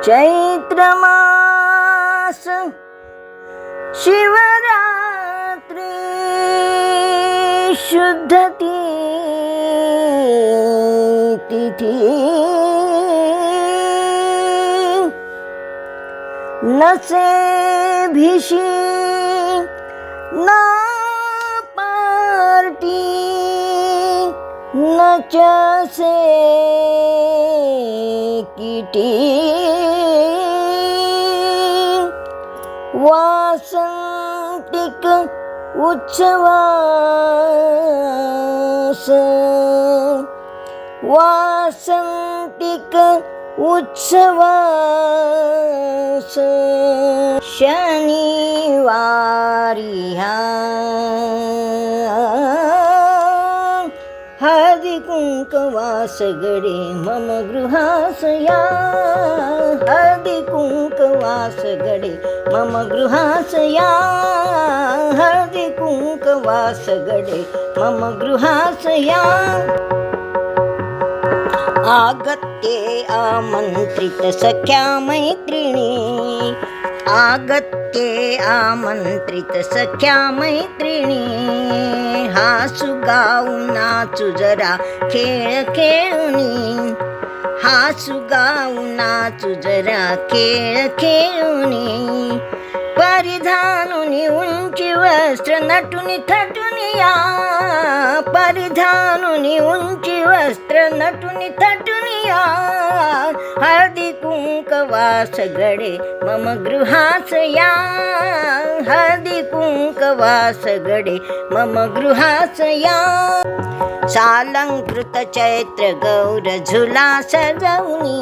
चैत्र मास शिवरात्री शुद्ध तिथी नसे भिशी ना पार्टी न चसे किटी वासंतिक उत्सवास वासंतिक उत्सवास शनिवारी हळदी कुंकवास गडे मम गृहास या हळदी कुंकवास गडे मम गृहास या हळदी कुंकवास गडे मम गृहास या आगत्ये आमंत्रित सख्या मैत्रिणी आगत्ये आमंत्रित सख्या मैत्रिणी हासु गाऊ नाचू जरा खेळ खेळुनी हासु गाऊ नाचू जरा खेळ खेळुनी परिधानुनी उंची वस्त्र नटुनी थटुनी या परिधानुनी उंची वस्त्र नटुनी थटुनी या हळदी कुंकवास गडे मम गृहास या हळदी कुंकवास गडे मम गृहास या सालंकृत चैत्र गौर झुला सजवनी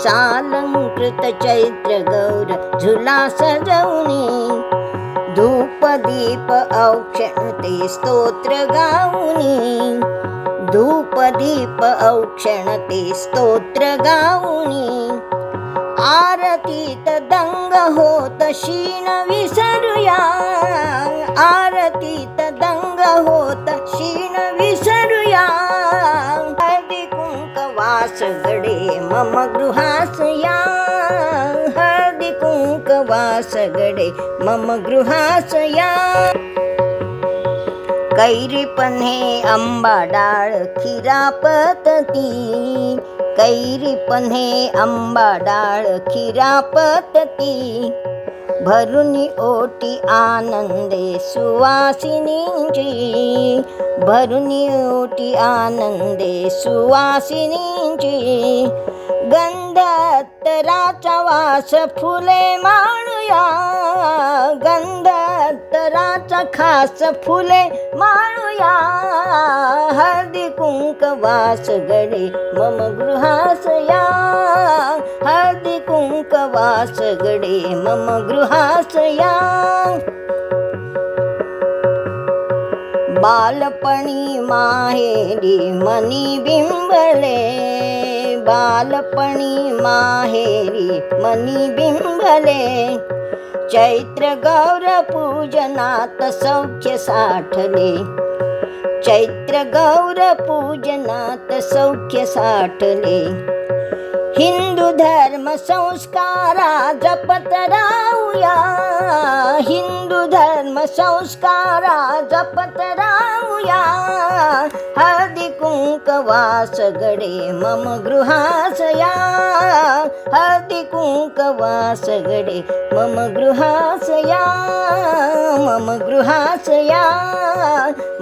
सालंकृत चैत्र गौर झुला सजवनी धूप दीप औक्षण ते स्तोत्र गाऊनी धूप दीप औक्षण ते स्तोत्र गाऊनी आरतीत दंग होत शीण विसरूया आरतीत दंग होत शीण विसरूया हळदी कुंकवास गडे मम गृहास या हळदी कुंकवास गडे मम गृहास या कैरी पन्हे आंबा डाळ खिरापतती कैरी पन्हे आंबा डाळ खिरापतती भरुनी ओटी आनंदे सुवासिनींची भरुनी ओटी आनंदे सुवासिनींची गंध अत्तराचा वास फुले माळूया गंध अत्तराचा खास फुले माळूया हळदी कुंकवास गडे मम गृहास या हळदी कुंकवास गडे मम गृहास या बालपणी माहेरी मनी बिंबले बालपणी माहेरी मनी बिंबले चैत्र गौर पूजनात सौख्य साठले चैत्र गौर पूजनात सौख्य साठले हिंदू धर्म संस्कारा जपत राहूया हिंदू धर्म संस्कारा जपत राहूया हळदी कुंकवास गडे मम गृहास या हळदी कुंकवास गडे मम गृहास या मम गृहास या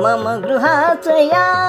मम गृहास या